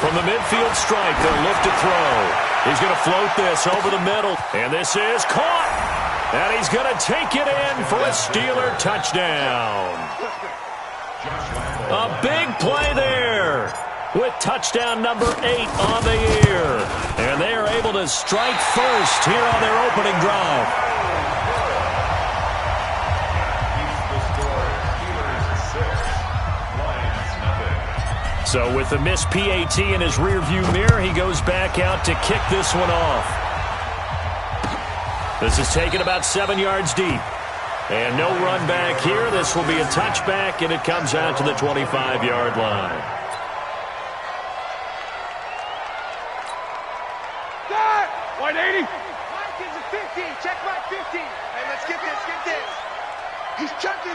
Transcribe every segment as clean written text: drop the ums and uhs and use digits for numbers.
From the midfield stripe, they'll look to throw. He's going to float this over the middle. And this is caught. And he's going to take it in for a Steeler touchdown. A big play there with touchdown number 8 on the year. And they are able to strike first here on their opening drive. So with the missed PAT in his rearview mirror, he goes back out to kick this one off. This is taken about 7 yards deep. And no run back here. This will be a touchback, and it comes out to the 25-yard line. Start! 180. Mike gives a 15. Check my 15. Hey, let's get this, get this. He's chucking.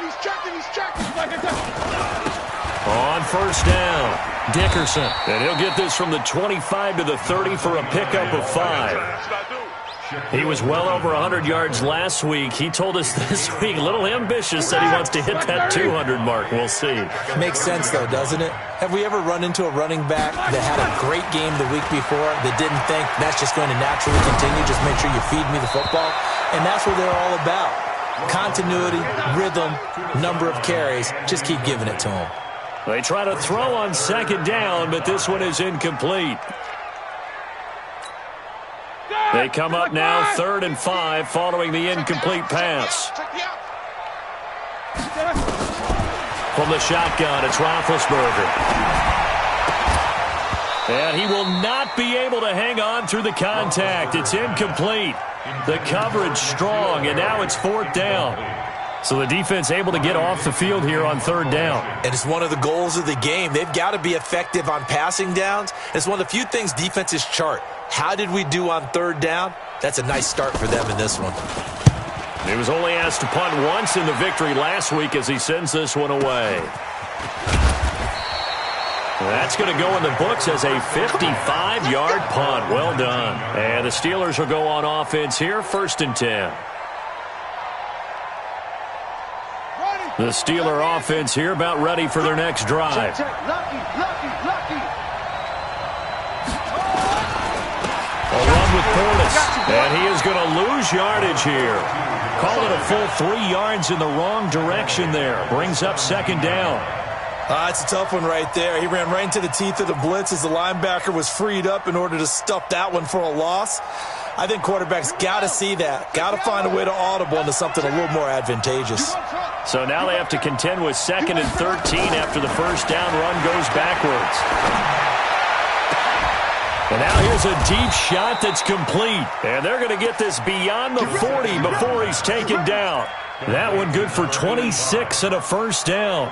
On first down, Dickerson. And he'll get this from the 25 to the 30 for a pickup of 5. He was well over 100 yards last week. He told us this week, a little ambitious, said he wants to hit that 200 mark. We'll see. Makes sense, though, doesn't it? Have we ever run into a running back that had a great game the week before that didn't think that's just going to naturally continue? Just make sure you feed me the football. And that's what they're all about. Continuity, rhythm, number of carries. Just keep giving it to them. They try to throw on second down, but this one is incomplete. They come up now 3rd and 5 following the incomplete pass. From the shotgun, it's Roethlisberger. And he will not be able to hang on through the contact. It's incomplete. The coverage strong, and now it's 4th down. So the defense able to get off the field here on 3rd down. And it's one of the goals of the game. They've got to be effective on passing downs. It's one of the few things defenses chart. How did we do on 3rd down? That's a nice start for them in this one. He was only asked to punt once in the victory last week as he sends this one away. That's going to go in the books as a 55-yard punt. Well done. And the Steelers will go on offense here, 1st and 10. The Steeler offense here about ready for their next drive. A run with Portis, and he is going to lose yardage here. Call it a full 3 yards in the wrong direction there. Brings up 2nd down. It's a tough one right there. He ran right into the teeth of the blitz as the linebacker was freed up in order to stuff that one for a loss. I think quarterbacks got to see that. Got to find a way to audible into something a little more advantageous. So now they have to contend with 2nd and 13 after the first down run goes backwards. And now here's a deep shot that's complete. And they're going to get this beyond the 40 before he's taken down. That one good for 26 and a first down.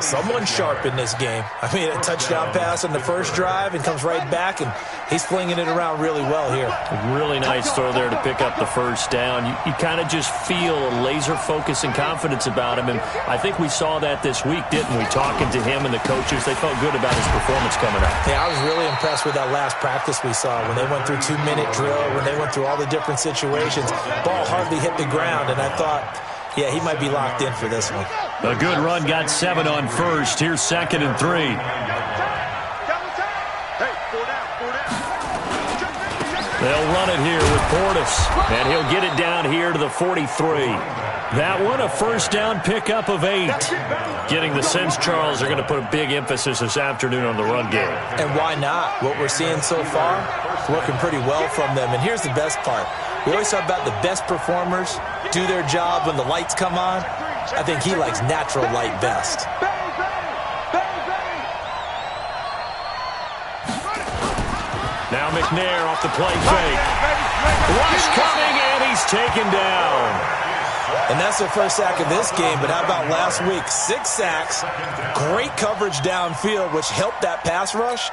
Someone sharp in this game. I mean, a touchdown pass on the first drive and comes right back, and he's flinging it around really well here. Really nice throw there to pick up the first down. You kind of just feel a laser focus and confidence about him, and I think we saw that this week, didn't we? Talking to him and the coaches, they felt good about his performance coming up. Yeah, I was really impressed with that last practice we saw when they went through 2-minute drill, when they went through all the different situations. Ball hardly hit the ground, and I thought, yeah, he might be locked in for this one. A good run, got 7 on first. Here's 2nd and 3. They'll run it here with Portis, and he'll get it down here to the 43. That one, a first down pickup of 8. Getting the sense, Charles, are going to put a big emphasis this afternoon on the run game. And why not? What we're seeing so far, working pretty well from them. And here's the best part. We always talk about the best performers do their job when the lights come on. I think he likes natural light best. Now McNair off the play fake. Rush coming, and he's taken down. And that's the first sack of this game, but how about last week? 6 sacks, great coverage downfield, which helped that pass rush.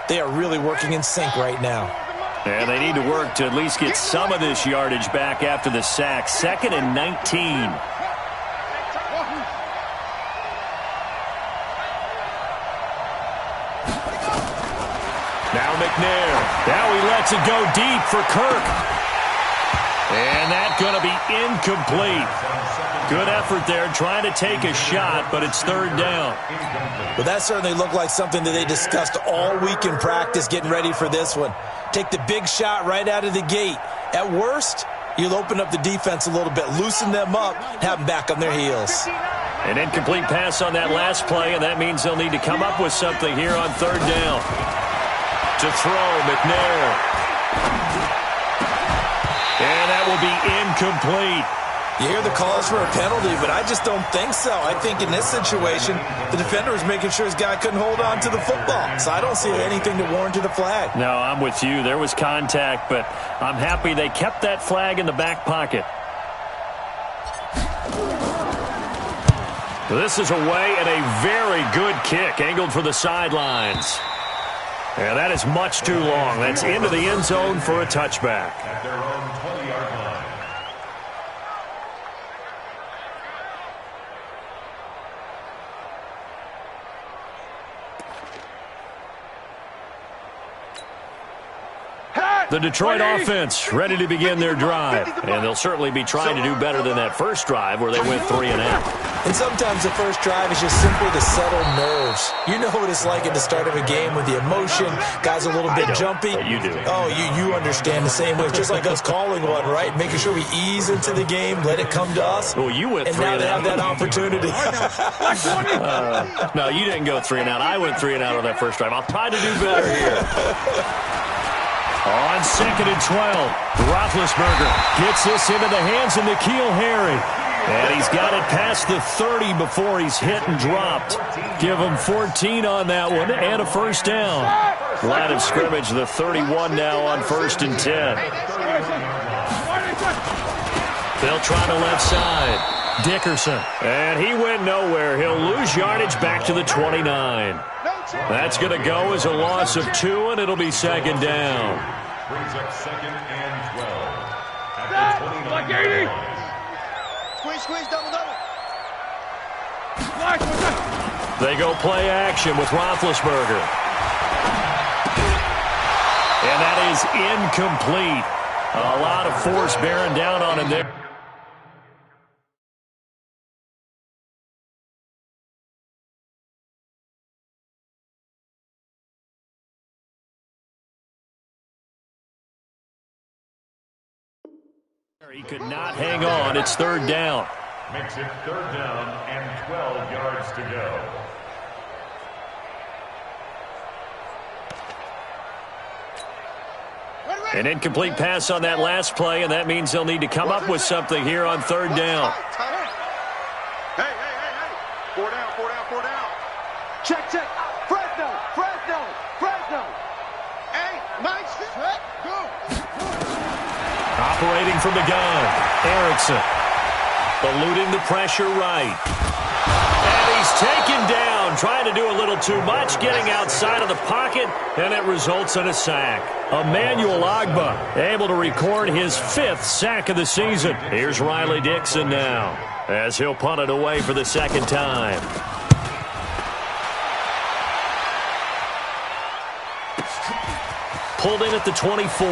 They are really working in sync right now. And they need to work to at least get some of this yardage back after the sack. 2nd and 19. Now McNair. Now he lets it go deep for Kirk. And that's going to be incomplete. Good effort there, trying to take a shot, but it's third down. Well, that certainly looked like something that they discussed all week in practice getting ready for this one. Take the big shot right out of the gate. At worst, you'll open up the defense a little bit, loosen them up, have them back on their heels. An incomplete pass on that last play, and that means they'll need to come up with something here on third down. To throw, McNair. And that will be incomplete. You hear the calls for a penalty, but I just don't think so. I think in this situation, the defender was making sure his guy couldn't hold on to the football. So I don't see anything to warrant a flag. No, I'm with you. There was contact, but I'm happy they kept that flag in the back pocket. This is away and a very good kick, angled for the sidelines. Yeah, that is much too long. That's into the end zone for a touchback. At their own 20-yard line. The Detroit offense ready to begin their drive. And they'll certainly be trying to do better than that first drive where they went 3 and out. And sometimes the first drive is just simply to settle nerves. You know what it's like at the start of a game with the emotion. Guys a little bit jumpy. You do. Oh, you understand the same way. It's just like us calling one, right? Making sure we ease into the game, let it come to us. Well, you went 3 and out. And now they have that opportunity. No, you didn't go 3 and out. I went 3 and out on that first drive. I'll try to do better here. On 2nd and 12, Roethlisberger gets this into the hands of N'Keal Harry. And he's got it past the 30 before he's hit and dropped. Give him 14 on that one and a first down. Line of scrimmage, the 31 now on 1st and 10. They'll try the left side. Dickerson. And he went nowhere. He'll lose yardage back to the 29. That's going to go as a loss of 2, and it'll be 2nd down. Brings up 2nd and 12. At the 29. Squeeze, double. They go play action with Roethlisberger. And that is incomplete. A lot of force bearing down on him there. He could not hang on. It's 3rd down. Makes it 3rd down and 12 yards to go. An incomplete pass on that last play, and that means they'll need to come up with something here on 3rd down. Hey. 4 down. Check. Fresno. Hey, nice. Set, go. Operating from the gun, Erickson. Eluding the pressure right. And he's taken down, trying to do a little too much, getting outside of the pocket, and it results in a sack. Emmanuel Ogbah able to record his 5th sack of the season. Here's Riley Dixon now, as he'll punt it away for the 2nd time. Pulled in at the 24.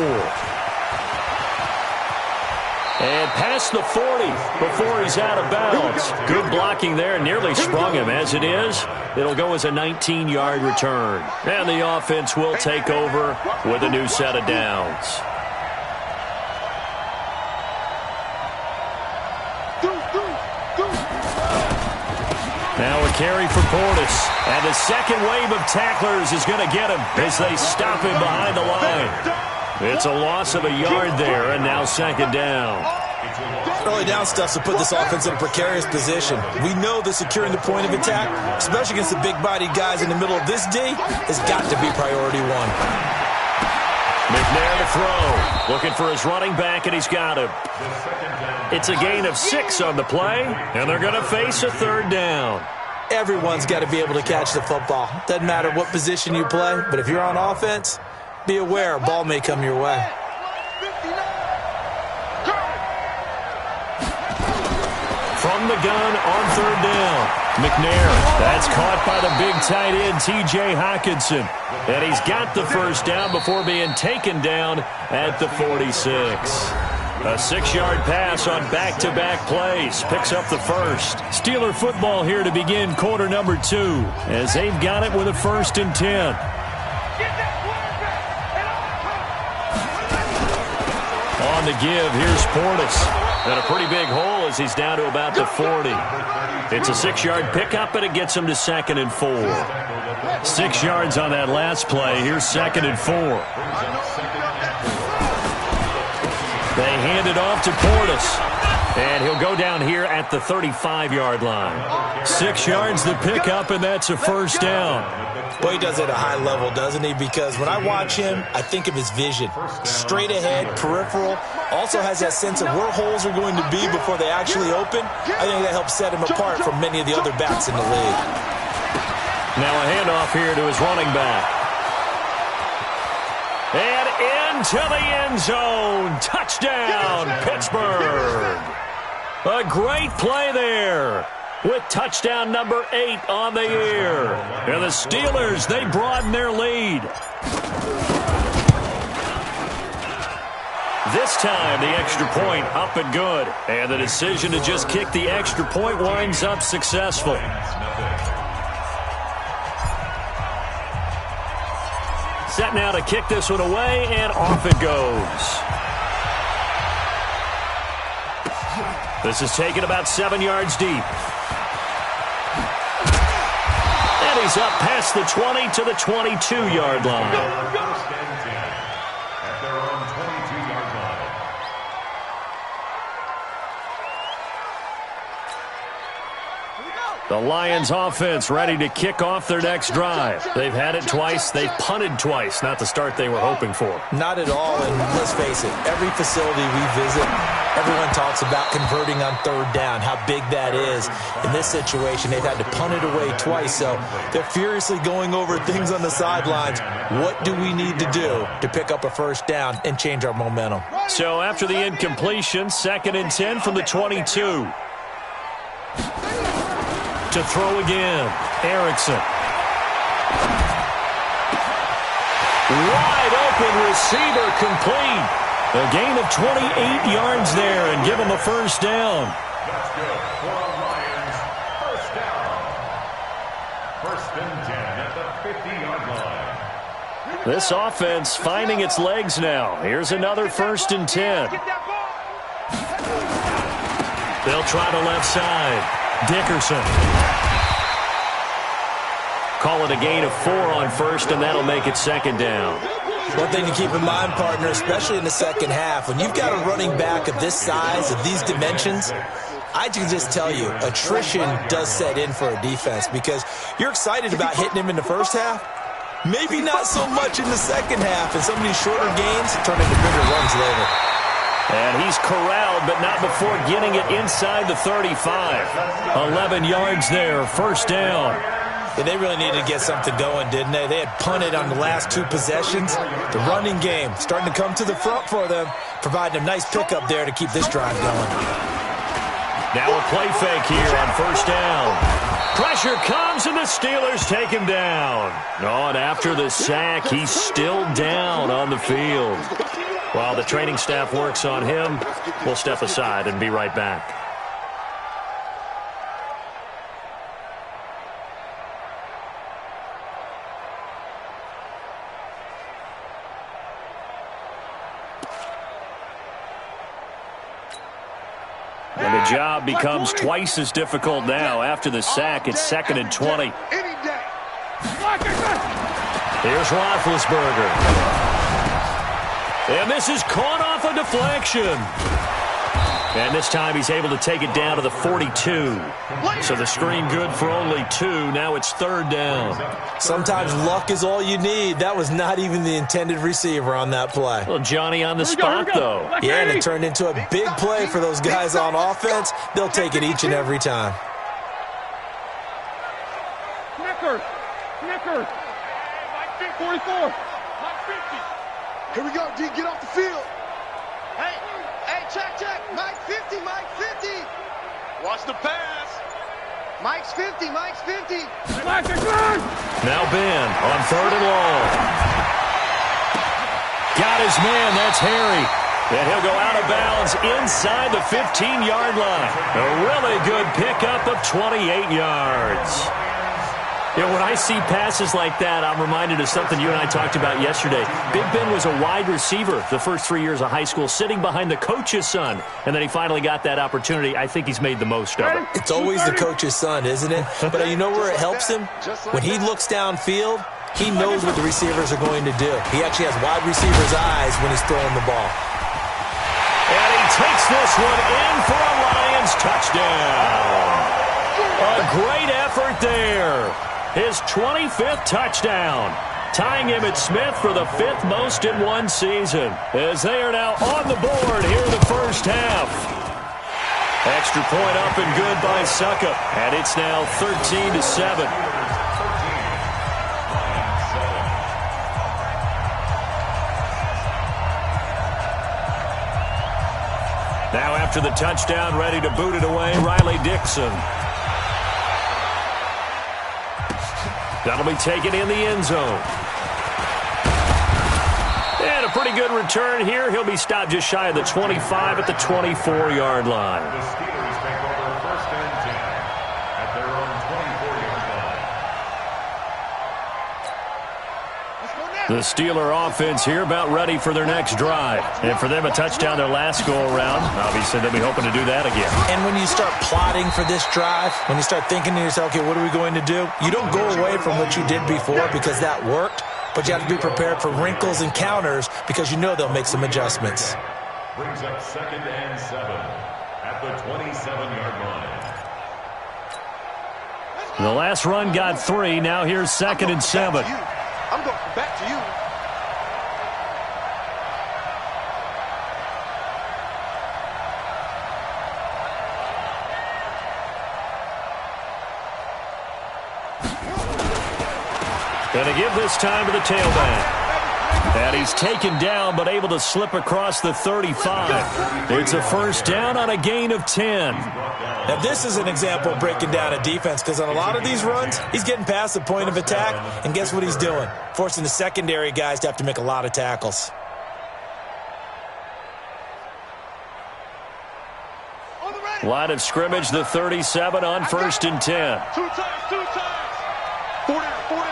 And past the 40 before he's out of bounds. Good blocking there. Nearly sprung him. As it is, it'll go as a 19-yard return. And the offense will take over with a new set of downs. Now a carry for Portis. And the second wave of tacklers is going to get him as they stop him behind the line. It's a loss of a yard there, and now 2nd down. Early down stuff to put this offense in a precarious position. We know that securing the point of attack, especially against the big-bodied guys in the middle of this D, has got to be priority 1. McNair to throw. Looking for his running back, and he's got him. It's a gain of 6 on the play, and they're going to face a 3rd down. Everyone's got to be able to catch the football. Doesn't matter what position you play, but if you're on offense, be aware a ball may come your way. From the gun on 3rd down. McNair, that's caught by the big tight end, T.J. Hockenson. And he's got the first down before being taken down at the 46. A 6-yard pass on back-to-back plays. Picks up the first. Steeler football here to begin quarter number 2 as they've got it with a 1st and 10. On the give, here's Portis. And a pretty big hole as he's down to about the 40. It's a 6-yard pickup, and it gets him to 2nd and 4. 6 yards on that last play. Here's 2nd and 4. They hand it off to Portis. And he'll go down here at the 35-yard line. 6 yards the pickup, and that's a 1st down. Well, he does it at a high level, doesn't he? Because when I watch him, I think of his vision. Straight ahead, peripheral. Also has that sense of where holes are going to be before they actually open. I think that helps set him apart from many of the other backs in the league. Now a handoff here to his running back. And into the end zone. Touchdown, Pittsburgh. A great play there, with touchdown number 8 on the year. And the Steelers, they broaden their lead. This time, the extra point up and good. And the decision to just kick the extra point winds up successful. Set now to kick this one away, and off it goes. This is taken about 7 yards deep. And he's up past the 20 to the 22-yard line. The Lions offense ready to kick off their next drive. They've had it twice. They've punted twice. Not the start they were hoping for. Not at all, and let's face it, every facility we visit, everyone talks about converting on 3rd down, how big that is. In this situation, they've had to punt it away twice, so they're furiously going over things on the sidelines. What do we need to do to pick up a 1st down and change our momentum? So after the incompletion, 2nd and 10 from the 22. To throw again, Erickson. Wide open receiver, complete. A gain of 28 yards there, and give him a 1st down. That's good for the Lions. 1st down. 1st and 10 at the 50-yard line. This offense finding its legs now. Here's another 1st and 10. They'll try the left side. Dickerson. Call it a gain of 4 on 1st, and that'll make it 2nd down. One thing to keep in mind, partner, especially in the second half, when you've got a running back of this size, of these dimensions, I can just tell you, attrition does set in for a defense because you're excited about hitting him in the first half. Maybe not so much in the second half, and some of these shorter gains turn into bigger runs later. And he's corralled, but not before getting it inside the 35. 11 yards there, 1st down. And they really needed to get something going, didn't they? They had punted on the last 2 possessions. The running game starting to come to the front for them, providing a nice pickup there to keep this drive going. Now a play fake here on 1st down. Pressure comes, and the Steelers take him down. Oh, and after the sack, he's still down on the field. While the training staff works on him, we'll step aside and be right back. And the job becomes twice as difficult now. After the sack, it's 2nd and 20. Here's Roethlisberger. And this is caught off a deflection. And this time he's able to take it down to the 42. So the screen good for only 2. Now it's 3rd down. Sometimes luck is all you need. That was not even the intended receiver on that play. Well, Johnny on the spot, though. Yeah, and it turned into a big play for those guys on offense. They'll take it each and every time. Snickers. 44. Here we go, D. Get off the field. Hey, check. Mike 50. Watch the pass. Mike's 50. Now Ben on 3rd and long. Got his man, that's Harry. And he'll go out of bounds inside the 15-yard line. A really good pickup of 28 yards. You know, when I see passes like that, I'm reminded of something you and I talked about yesterday. Big Ben was a wide receiver the first 3 years of high school, sitting behind the coach's son, and then he finally got that opportunity. I think he's made the most of it. It's always the coach's son, isn't it? But you know where it helps him? When he looks downfield, he knows what the receivers are going to do. He actually has wide receivers' eyes when he's throwing the ball. And he takes this one in for a Lions touchdown. A great effort there. His 25th touchdown, tying him at Smith for the 5th most in one season, as they are now on the board here in the first half. Extra point up and good by Suckup, and it's now 13-7. Now after the touchdown, ready to boot it away, Riley Dixon. That'll be taken in the end zone. And a pretty good return here. He'll be stopped just shy of the 25 at the 24-yard line. The Steelers take over 1st and 10 at their own 24-yard line. The Steeler offense here about ready for their next drive. And for them, a touchdown their last go-around. Obviously, they'll be hoping to do that again. And when you start plotting for this drive, when you start thinking to yourself, okay, what are we going to do? You don't go away from what you did before because that worked, but you have to be prepared for wrinkles and counters because you know they'll make some adjustments. Brings up 2nd and 7 at the 27-yard line. The last run got 3. Now here's 2nd and 7. I'm going back to you. Going to give this time to the tailback. And he's taken down but able to slip across the 35. It's a first down on a gain of 10. Now, this is an example of breaking down a defense because on a lot of these runs, he's getting past the point of attack, and guess what he's doing? Forcing the secondary guys to have to make a lot of tackles. Line of scrimmage, the 37 on 1st and 10. 2 times, 2 times. 4 down, 4 down.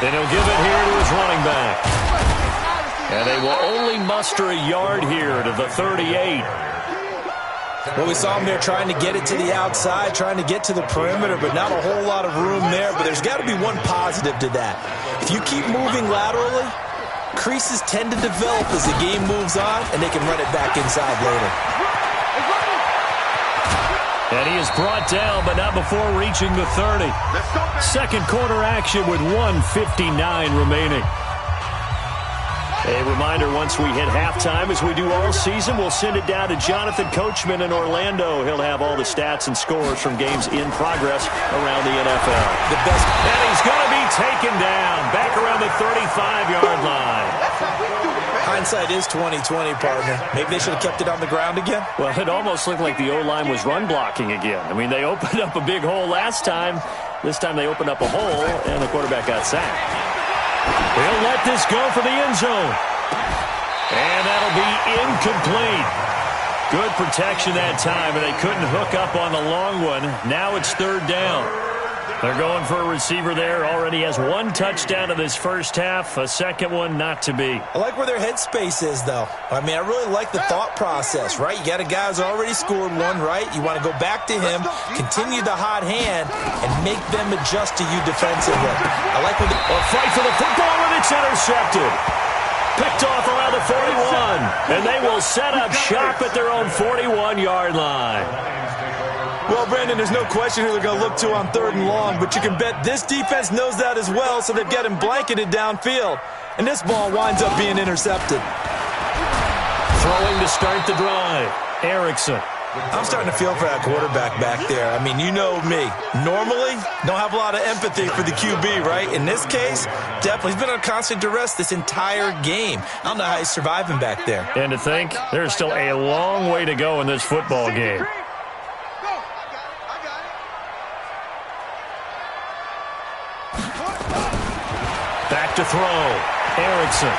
And he'll give it here to his running back. And they will only muster a yard here to the 38. Well, we saw him there trying to get it to the outside, trying to get to the perimeter, but not a whole lot of room there. But there's got to be one positive to that. If you keep moving laterally, creases tend to develop as the game moves on, and they can run it back inside later. And he is brought down, but not before reaching the 30. Second quarter action with 1:59 remaining. A reminder, once we hit halftime, as we do all season, we'll send it down to Jonathan Coachman in Orlando. He'll have all the stats and scores from games in progress around the NFL. The best. And he's going to be taken down back around the 35-yard line. Hindsight is 20/20, partner. Maybe they should have kept it on the ground again. Well, it almost looked like the O-line was run blocking again. I mean, they opened up a big hole last time. This time they opened up a hole, and the quarterback got sacked. He'll let this go for the end zone. And that'll be incomplete. Good protection that time, and they couldn't hook up on the long one. Now it's 3rd down. They're going for a receiver there. Already has 1 touchdown in this first half. A second one not to be. I like where their headspace is, though. I mean, I really like the thought process, right? You got a guy who's already scored 1, right? You want to go back to him, continue the hot hand, and make them adjust to you defensively. I like where a fight for the football, and it's intercepted. Picked off around the 41, and they will set up shop at their own 41-yard line. Well, Brandon, there's no question who they're going to look to on 3rd and long, but you can bet this defense knows that as well, so they've got him blanketed downfield. And this ball winds up being intercepted. Throwing to start the drive, Erickson. I'm starting to feel for that quarterback back there. I mean, you know me. Normally, don't have a lot of empathy for the QB, right? In this case, definitely. He's been on constant duress this entire game. I don't know how he's surviving back there. And to think, there's still a long way to go in this football game. to throw. Erickson.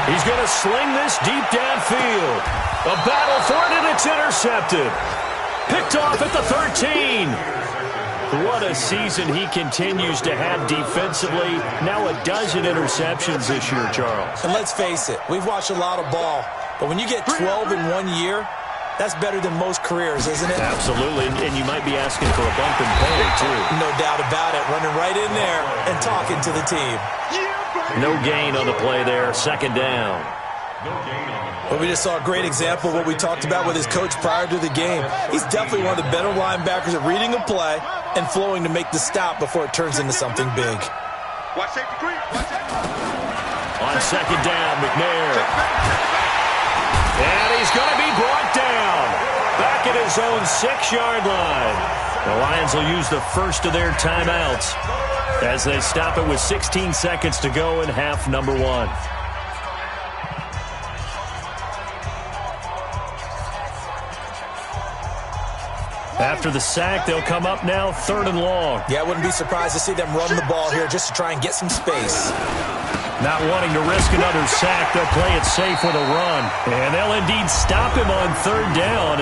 He's going to sling this deep downfield. A battle for it, and it's intercepted. Picked off at the 13. What a season he continues to have defensively. Now a dozen interceptions this year, Charles. And let's face it, we've watched a lot of ball. But when you get 12 in 1 year, that's better than most careers, isn't it? Absolutely, and you might be asking for a bump in pay, too. No doubt about it. Running right in there and talking to the team. No gain on the play there. Second down. Well, we just saw a great example of what we talked about with his coach prior to the game. He's definitely one of the better linebackers at reading a play and flowing to make the stop before it turns into something big. Watch safety green. On second down, McNair. And he's going to be brought down. Back at his own 6-yard line. The Lions will use the first of their timeouts as they stop it with 16 seconds to go in half number 1. After the sack, they'll come up now 3rd and long. Yeah, I wouldn't be surprised to see them run the ball here just to try and get some space. Not wanting to risk another sack, they'll play it safe with a run. And they'll indeed stop him on 3rd down.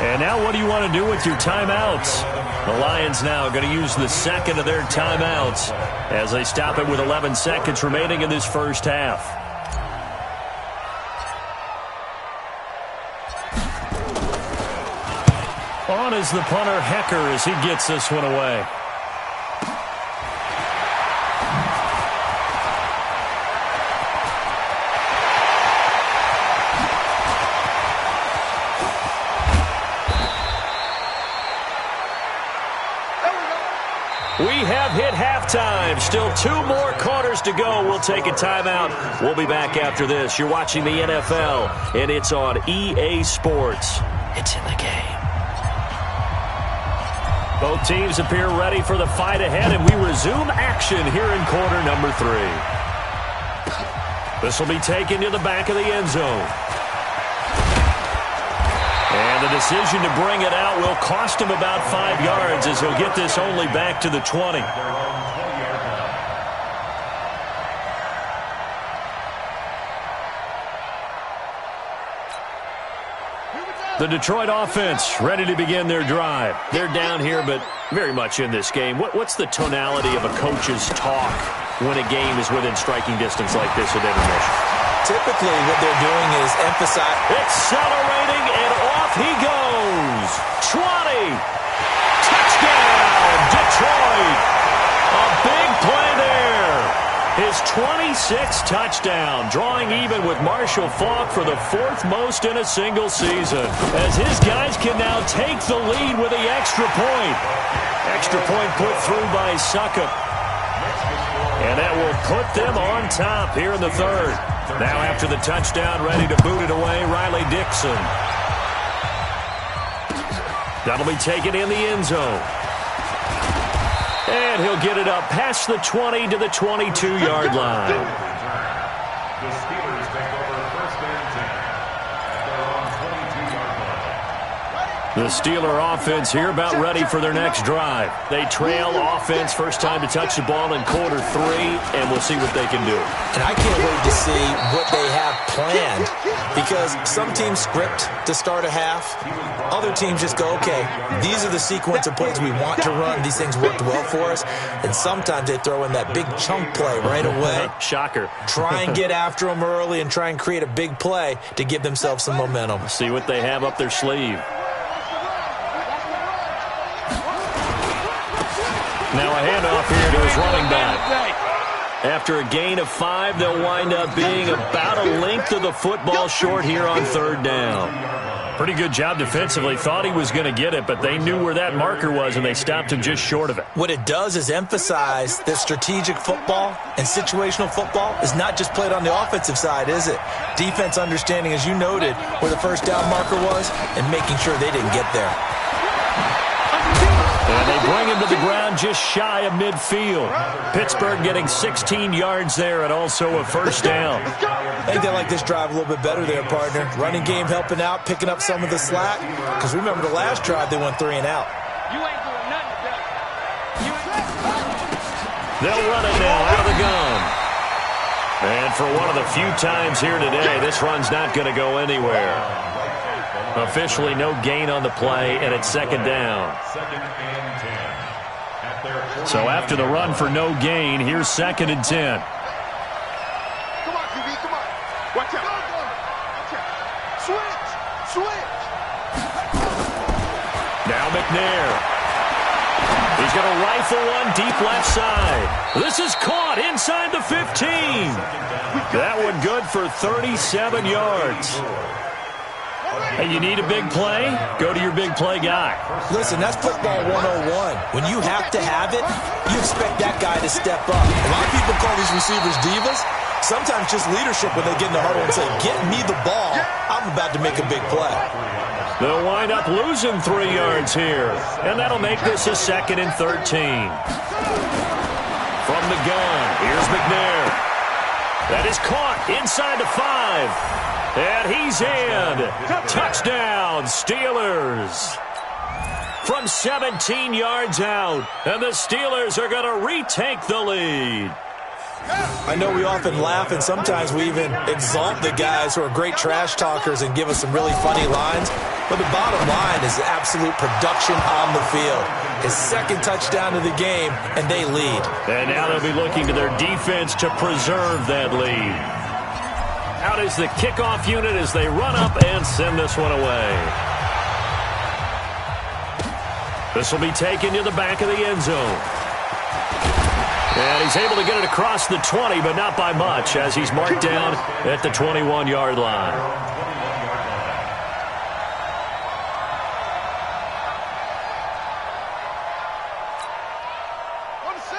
And now what do you want to do with your timeouts? The Lions now are going to use the second of their timeouts as they stop it with 11 seconds remaining in this first half. On is the punter, Hecker, as he gets this one away. We have hit halftime. Still 2 more quarters to go. We'll take a timeout. We'll be back after this. You're watching the NFL, and it's on EA Sports. It's in the game. Both teams appear ready for the fight ahead, and we resume action here in quarter number 3. This will be taken to the back of the end zone. And the decision to bring it out will cost him about 5 yards as he'll get this only back to the 20. The Detroit offense ready to begin their drive. They're down here, but very much in this game. What's the tonality of a coach's talk when a game is within striking distance like this with intermission? Typically, what they're doing is emphasize. Accelerating, and off he goes. 20. Touchdown, Detroit. A big play there. His 26th touchdown, drawing even with Marshall Faulk for the 4th most in a single season, as his guys can now take the lead with the extra point. Extra point put through by Succop. And that will put them on top here in the 3rd. Now after the touchdown, ready to boot it away, Riley Dixon. That'll be taken in the end zone. And he'll get it up past the 20 to the 22-yard line. The Steelers take over 1st and 10 at their own 22-yard line. The Steeler offense here about ready for their next drive. They trail offense, first time to touch the ball in quarter 3, and we'll see what they can do. And I can't wait to see what they have planned, because some teams script to start a half. Other teams just go, okay, these are the sequence of plays we want to run. These things worked well for us. And sometimes they throw in that big chunk play right away. Shocker. Try and get after them early and try and create a big play to give themselves some momentum. See what they have up their sleeve. Now a handoff here to his running back. After a gain of 5, they'll wind up being about a length of the football short here on 3rd down. Pretty good job defensively. Thought he was going to get it, but they knew where that marker was, and they stopped him just short of it. What it does is emphasize that strategic football and situational football is not just played on the offensive side, is it? Defense understanding, as you noted, where the first down marker was and making sure they didn't get there. And they bring him to the ground just shy of midfield. Pittsburgh getting 16 yards there and also a first down. I think they like this drive a little bit better there, partner. Running game helping out, picking up some of the slack. Because remember the last drive, they went 3 and out. You ain't doing nothing today. They'll run it now out of the gun. And for one of the few times here today, this run's not going to go anywhere. Officially no gain on the play, and it's second down. So after the run for no gain, here's second and 10. Come on, QB, come on. Watch out. Watch out. Switch. Now McNair. He's going to rifle one deep left side. This is caught inside the 15. That one good for 37 yards. Hey, you need a big play? Go to your big play guy. Listen, that's football 101. When you have to have it, you expect that guy to step up. A lot of people call these receivers divas. Sometimes just leadership when they get in the huddle and say, get me the ball. I'm about to make a big play. They'll wind up losing 3 yards here. And that'll make this a second and 13. From the gun, here's McNair. That is caught inside the 5. And he's in. Touchdown, Steelers. From 17 yards out. And the Steelers are going to retake the lead. I know we often laugh, and sometimes we even exalt the guys who are great trash talkers and give us some really funny lines. But the bottom line is absolute production on the field. His second touchdown of the game, and they lead. And now they'll be looking to their defense to preserve that lead. Out is the kickoff unit as they run up and send this one away. This will be taken to the back of the end zone. And he's able to get it across the 20, but not by much, as he's marked down at the 21-yard line.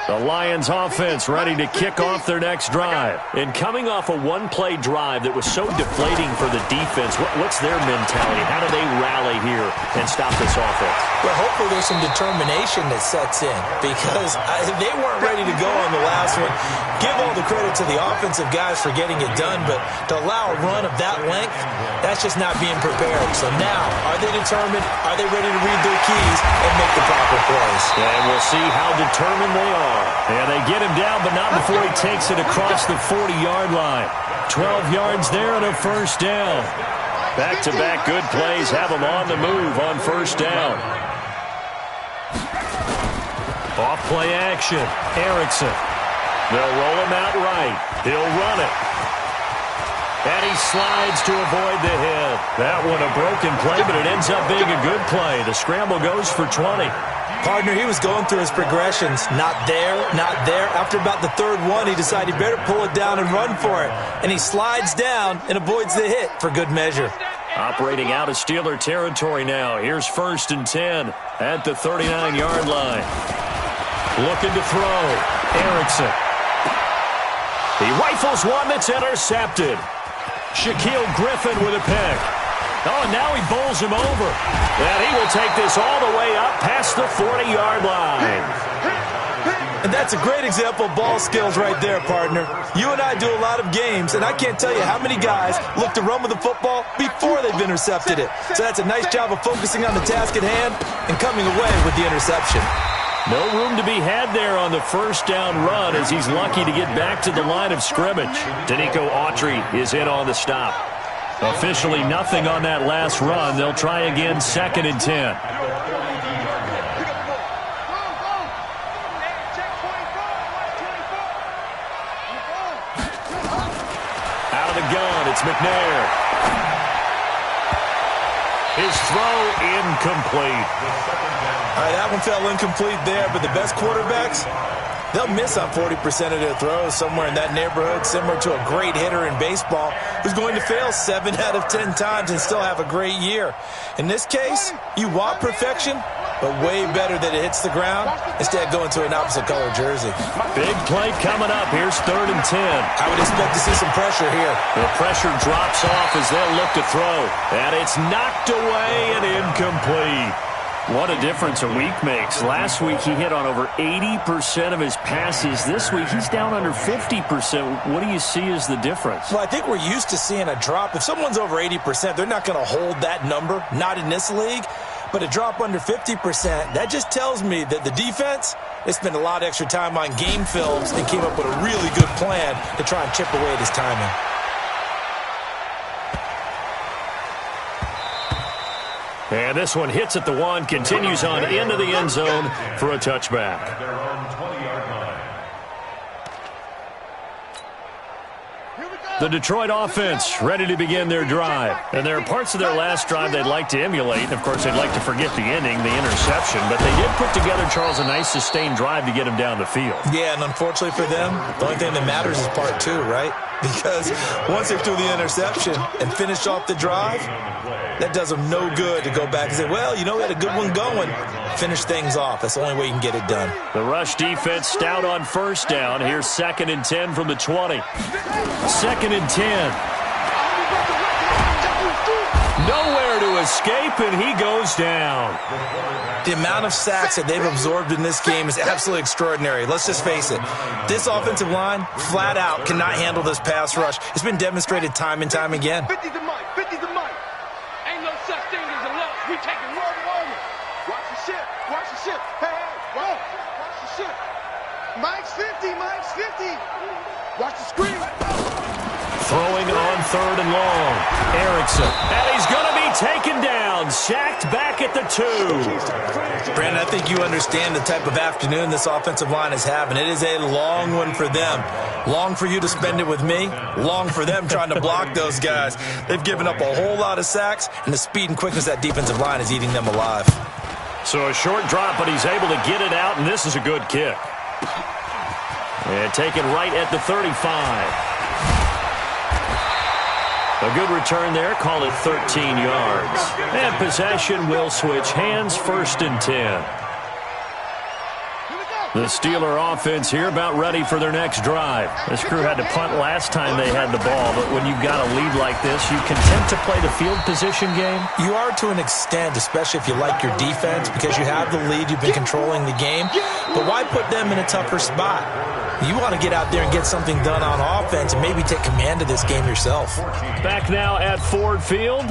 The Lions offense ready to kick off their next drive. And coming off a one-play drive that was so deflating for the defense, what's their mentality? How do they rally here and stop this offense? Well, hopefully there's some determination that sets in, because they weren't ready to go on the last one. Give all the credit to the offensive guys for getting it done, but to allow a run of that length, that's just not being prepared. So now, are they determined? Are they ready to read their keys and make the proper plays? And we'll see how determined they are. And they get him down, but not before he takes it across the 40-yard line. 12 yards there and a first down. Back-to-back good plays have him on the move on first down. Off play action. Erickson. They'll roll him out right. He'll run it. And he slides to avoid the hit. That one a broken play, but it ends up being a good play. The scramble goes for 20. Partner, he was going through his progressions. Not there, not there. After about the third one, he decided he better pull it down and run for it. And he slides down and avoids the hit for good measure. Operating out of Steeler territory now. Here's first and 10 at the 39-yard line. Looking to throw. Erickson. He rifles one that's intercepted. Shaquille Griffin with a pick. Oh, and now he bowls him over. And he will take this all the way up past the 40-yard line. And that's a great example of ball skills right there, partner. You and I do a lot of games, and I can't tell you how many guys look to run with the football before they've intercepted it. So that's a nice job of focusing on the task at hand and coming away with the interception. No room to be had there on the first down run, as he's lucky to get back to the line of scrimmage. Danico Autry is in on the stop. Officially nothing on that last run. They'll try again, second and 10. Out of the gun, it's McNair. His throw incomplete. All right, that one fell incomplete there, but the best quarterbacks, they'll miss on 40% of their throws, somewhere in that neighborhood, similar to a great hitter in baseball who's going to fail 7 out of 10 times and still have a great year. In this case, you want perfection, but way better that it hits the ground instead of going to an opposite color jersey. Big play coming up. Here's third and 10. I would expect to see some pressure here. The pressure drops off as they'll look to throw. And it's knocked away and incomplete. What a difference a week makes. Last week he hit on over 80% of his passes. This week he's down under 50%. What do you see as the difference? Well, I think we're used to seeing a drop. If someone's over 80%, they're not going to hold that number, not in this league. But a drop under 50%, that just tells me that the defense, they spent a lot of extra time on game films and came up with a really good plan to try and chip away at his timing. And this one hits at the 1, continues on into the end zone for a touchback. At their own 20-yard line. The Detroit offense ready to begin their drive. And there are parts of their last drive they'd like to emulate. And, of course, they'd like to forget the ending, the interception. But they did put together, Charles, a nice sustained drive to get him down the field. Yeah, and unfortunately for them, the only thing that matters is part 2, right? Because once they threw the interception and finished off the drive, that does them no good to go back and say, well, you know, we had a good one going. Finish things off. That's the only way you can get it done. The rush defense stout on first down. Here's 2nd and 10 from the 20. 2nd and 10. Nowhere to escape, and he goes down. The amount of sacks that they've absorbed in this game is absolutely extraordinary. Let's just face it. This offensive line, flat out, cannot handle this pass rush. It's been demonstrated time and time again. 50 to Mike, 50 to Mike. Ain't no such thing as a loss. We taking one over. Watch the ship, watch the ship. Hey, watch the ship. Mike's 50, Mike's 50. Watch the screen. Throwing on 3rd and long. Erickson. And he's going to be taken down. Sacked back at the 2. Brandon, I think you understand the type of afternoon this offensive line is having. It is a long one for them. Long for you to spend it with me. Long for them trying to block those guys. They've given up a whole lot of sacks, and the speed and quickness of that defensive line is eating them alive. So a short drop, but he's able to get it out, and this is a good kick. And taken right at the 35. A good return there. Call it 13 yards. And possession will switch hands. 1st and 10. The Steeler offense here about ready for their next drive. This crew had to punt last time they had the ball, but when you've got a lead like this, you content to play the field position game? You are to an extent, especially if you like your defense, because you have the lead, you've been controlling the game. But why put them in a tougher spot? You want to get out there and get something done on offense and maybe take command of this game yourself. Back now at Ford Field.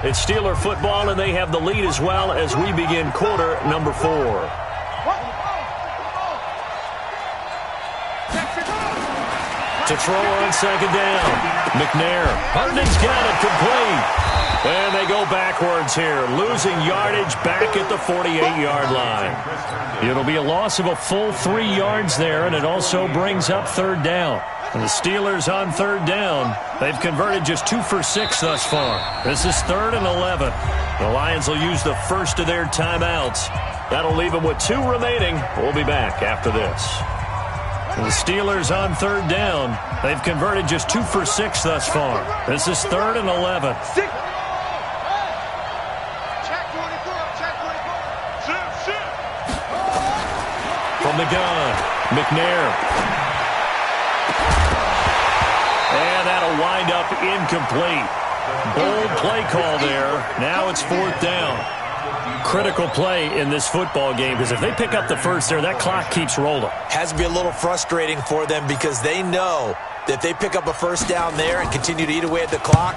It's Steeler football, and they have the lead as well as we begin quarter number 4. To throw on 2nd down. McNair. Herndon's got it complete. And they go backwards here, losing yardage back at the 48-yard line. It'll be a loss of a full 3 yards there, and it also brings up 3rd down. And the Steelers on 3rd down, they've converted just 2 for 6 thus far. This is 3rd and 11. The Lions will use the first of their timeouts. That'll leave them with 2 remaining. We'll be back after this. The Steelers on 3rd down. They've converted just 2 for 6 thus far. This is 3rd and 11. From the gun, McNair. And that'll wind up incomplete. Bold play call there. Now it's 4th down. Critical play in this football game, because if they pick up the first there, that clock keeps rolling. Has to be a little frustrating for them because they know that if they pick up a first down there and continue to eat away at the clock,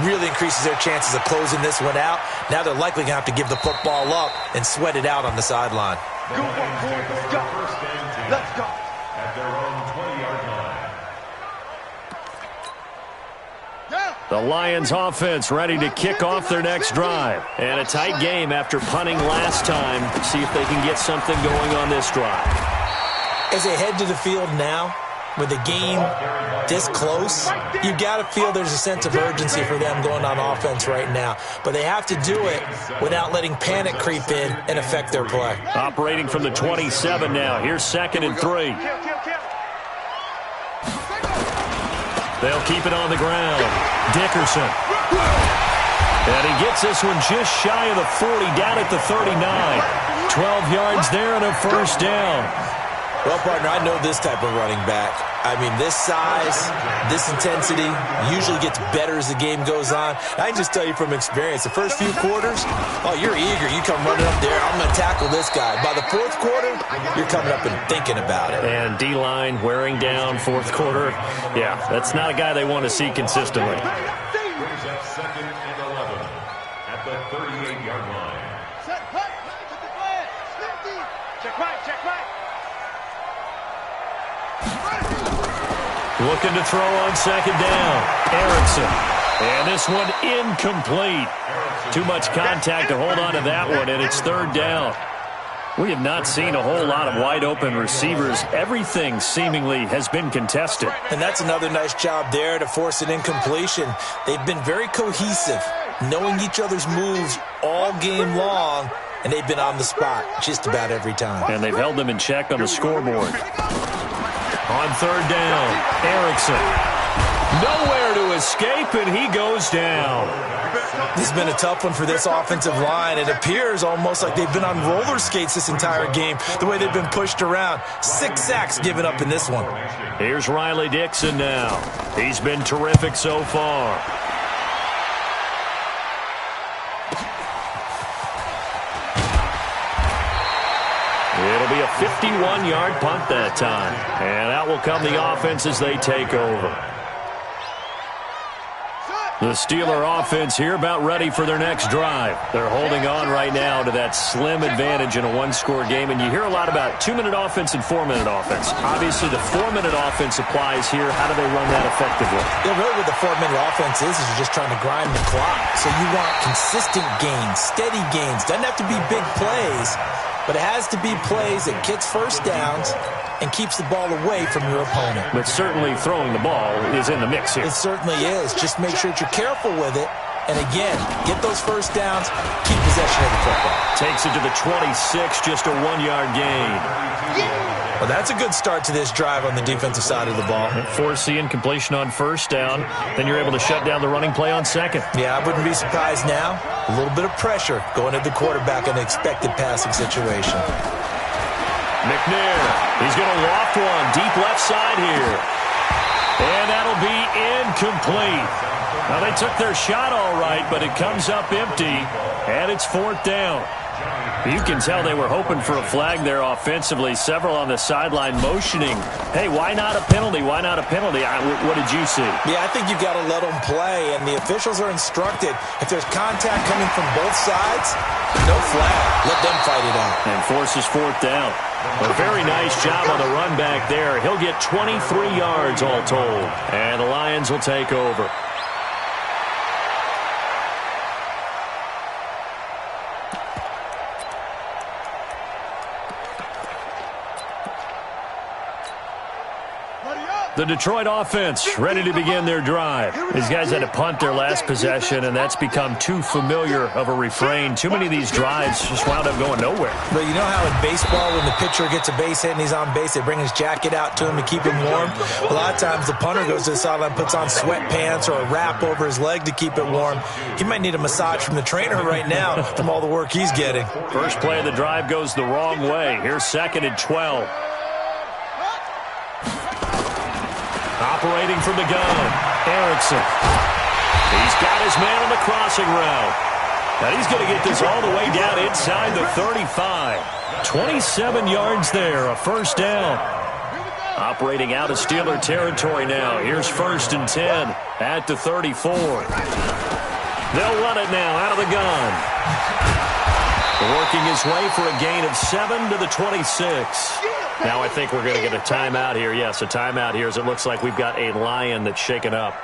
really increases their chances of closing this one out. Now they're likely going to have to give the football up and sweat it out on the sideline. Go, let's go. Let's go. At their own 20-yard line. The Lions offense ready to kick off their next drive. And a tight game after punting last time. See if they can get something going on this drive. As they head to the field now, with the game this close, you've got to feel there's a sense of urgency for them going on offense right now. But they have to do it without letting panic creep in and affect their play. Operating from the 27 now. Here's 2nd and 3. They'll keep it on the ground. Dickerson. And he gets this one just shy of the 40, down at the 39. 12 yards there and a first down. Well, partner, I know this type of running back. I mean, this size, this intensity usually gets better as the game goes on. I can just tell you from experience, the first few quarters, oh, you're eager. You come running up there, I'm going to tackle this guy. By the 4th quarter, you're coming up and thinking about it. And D-line wearing down 4th quarter. Yeah, that's not a guy they want to see consistently. Brings up 2nd and 11 at the 38-yard line. Looking to throw on second down. Erickson. And this one incomplete. Too much contact to hold on to that one, and it's third down. We have not seen a whole lot of wide-open receivers. Everything seemingly has been contested. And that's another nice job there to force an incompletion. They've been very cohesive, knowing each other's moves all game long, and they've been on the spot just about every time. And they've held them in check on the scoreboard. On third down, Erickson. Nowhere to escape, and he goes down. This has been a tough one for this offensive line. It appears almost like they've been on roller skates this entire game, the way they've been pushed around. 6 sacks given up in this one. Here's Riley Dixon now. He's been terrific so far. It'll be a 51-yard punt that time. And out will come the offense as they take over. The Steeler offense here about ready for their next drive. They're holding on right now to that slim advantage in a one-score game. And you hear a lot about 2-minute offense and 4-minute offense. Obviously, the 4-minute offense applies here. How do they run that effectively? Yeah, really what the 4-minute offense is you're just trying to grind the clock. So you want consistent gains, steady gains. Doesn't have to be big plays, but it has to be plays that gets first downs and keeps the ball away from your opponent. But certainly throwing the ball is in the mix here. It certainly is. Just make sure that you're careful with it. And again, get those first downs, keep possession of the football. Takes it to the 26, just a 1-yard gain. Well, that's a good start to this drive on the defensive side of the ball. Force the incompletion on first down. Then you're able to shut down the running play on second. Yeah, I wouldn't be surprised now. A little bit of pressure going at the quarterback in an expected passing situation. McNair, he's going to loft one deep left side here. And that'll be incomplete. Now, they took their shot all right, but it comes up empty, and it's fourth down. You can tell they were hoping for a flag there offensively. Several on the sideline motioning, hey, why not a penalty? Why not a penalty? What did you see? Yeah, I think you've got to let them play, and the officials are instructed. If there's contact coming from both sides, no flag. Let them fight it out. And forces fourth down. A very nice job on the run back there. He'll get 23 yards all told. And the Lions will take over. The Detroit offense ready to begin their drive. These guys had to punt their last possession, and that's become too familiar of a refrain. Too many of these drives just wound up going nowhere. But you know how in baseball, when the pitcher gets a base hit and he's on base, they bring his jacket out to him to keep him warm? A lot of times the punter goes to the sideline, puts on sweatpants or a wrap over his leg to keep it warm. He might need a massage from the trainer right now from all the work he's getting. First play of the drive goes the wrong way. Here's second and 12. Operating from the gun, Erickson. He's got his man on the crossing route. And he's going to get this all the way down inside the 35. 27 yards there, a first down. Operating out of Steeler territory now. Here's first and 10 at the 34. They'll run it now out of the gun. Working his way for a gain of 7 to the 26. Now I think we're going to get a timeout here. Yes, a timeout here as it looks like we've got a Lion that's shaken up.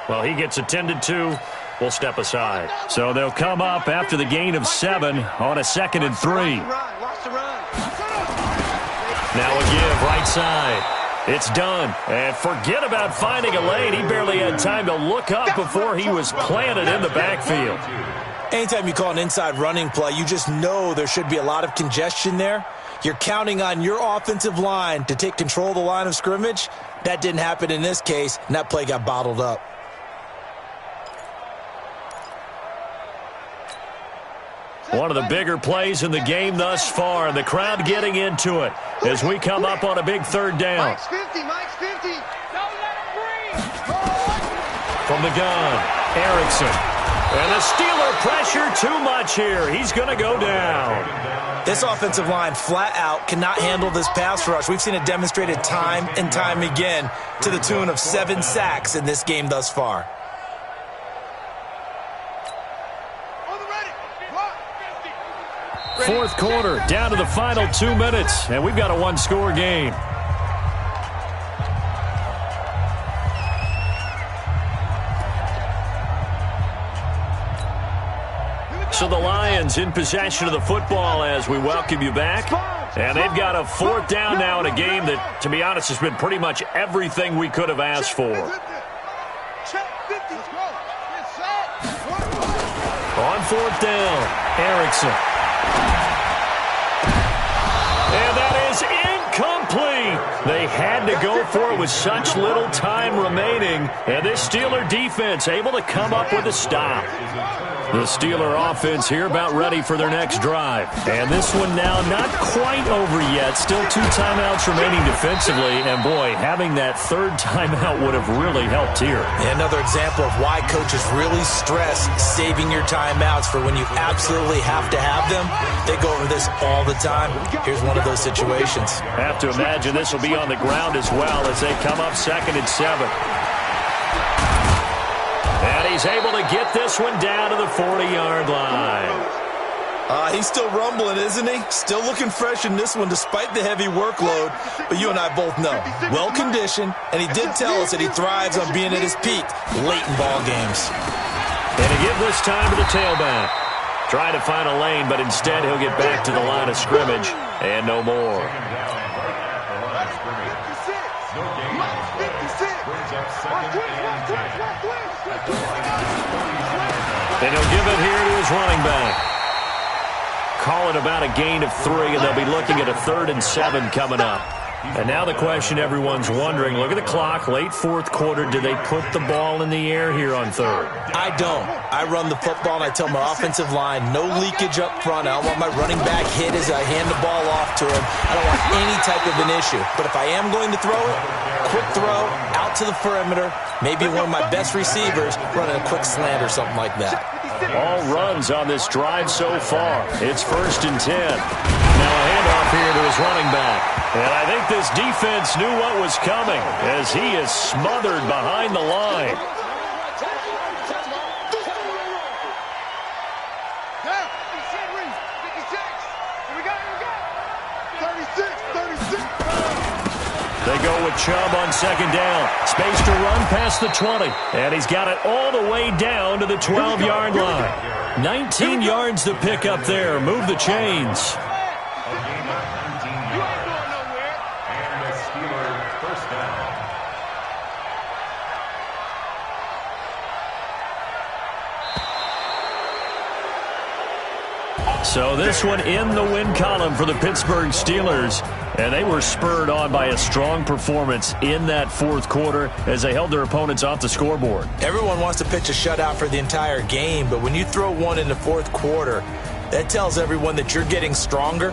Well, he gets attended to. We'll step aside. So they'll come up after the gain of 7 on a second and 3. Now a give right side. It's done. And forget about finding a lane. He barely had time to look up before he was planted in the backfield. Anytime you call an inside running play, you just know there should be a lot of congestion there. You're counting on your offensive line to take control of the line of scrimmage. That didn't happen in this case, and that play got bottled up. One of the bigger plays in the game thus far, and the crowd getting into it as we come up on a big third down. Mike's 50, Mike's 50. From the gun, Erickson. And the Steeler pressure too much here. He's going to go down. This offensive line flat out cannot handle this pass rush. We've seen it demonstrated time and time again to the tune of 7 sacks in this game thus far. Fourth quarter, down to the final 2 minutes, and we've got a one-score game. So the Lions in possession of the football as we welcome you back. And they've got a fourth down now in a game that, to be honest, has been pretty much everything we could have asked for. On fourth down, Erickson. And that is incomplete. They had to go for it with such little time remaining. And this Steeler defense able to come up with a stop. The Steeler offense here about ready for their next drive. And this one now not quite over yet. Still 2 timeouts remaining defensively. And, boy, having that third timeout would have really helped here. Another example of why coaches really stress saving your timeouts for when you absolutely have to have them. They go over this all the time. Here's one of those situations. Have to imagine this will be on the ground as well as they come up 2nd and 7. And he's able to get this one down to the 40-yard line. He's still rumbling, isn't he? Still looking fresh in this one despite the heavy workload. But you and I both know, well-conditioned, and he did tell us that he thrives on being at his peak late in ball games. And to give this time to the tailback. Trying to find a lane, but instead he'll get back to the line of scrimmage and no more. And he'll give it here to his running back. Call it about a gain of 3, and they'll be looking at a 3rd and 7 coming up. And now the question everyone's wondering, look at the clock, late fourth quarter, do they put the ball in the air here on 3rd? I don't. I run the football, and I tell my offensive line, no leakage up front. I don't want my running back hit as I hand the ball off to him. I don't want any type of an issue. But if I am going to throw it, quick throw, out to the perimeter, maybe one of my best receivers running a quick slant or something like that. All runs on this drive so far. It's 1st and 10. Now a handoff here to his running back. And I think this defense knew what was coming as he is smothered behind the line. They go with Chubb on 2nd down. Space to run past the 20. And he's got it all the way down to the 12-yard line. 19 yards to pick up there. Move the chains. So this one in the win column for the Pittsburgh Steelers. And they were spurred on by a strong performance in that fourth quarter as they held their opponents off the scoreboard. Everyone wants to pitch a shutout for the entire game, but when you throw one in the fourth quarter, that tells everyone that you're getting stronger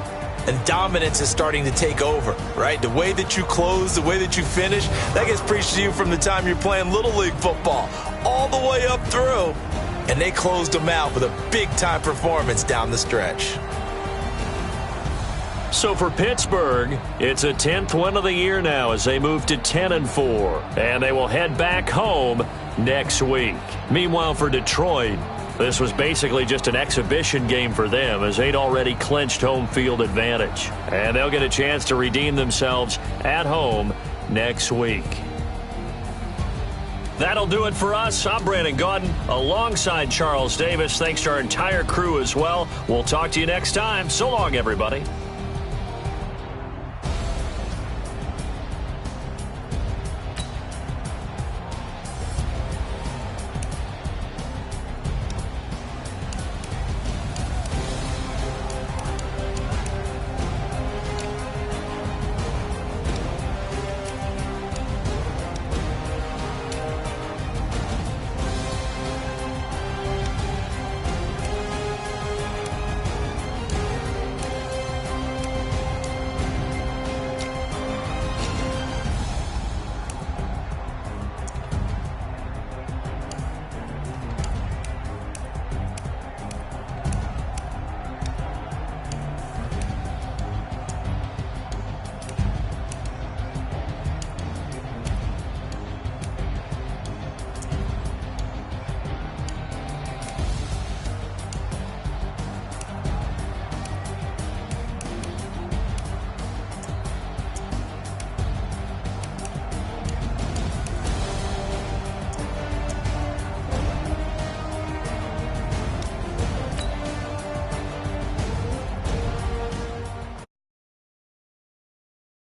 and dominance is starting to take over, right? The way that you close, the way that you finish, that gets preached to you from the time you're playing Little League football all the way up through. And they closed them out with a big-time performance down the stretch. So for Pittsburgh, it's a 10th win of the year now as they move to 10-4. And they will head back home next week. Meanwhile, for Detroit, this was basically just an exhibition game for them as they'd already clinched home field advantage. And they'll get a chance to redeem themselves at home next week. That'll do it for us. I'm Brandon Gaudin alongside Charles Davis. Thanks to our entire crew as well. We'll talk to you next time. So long, everybody.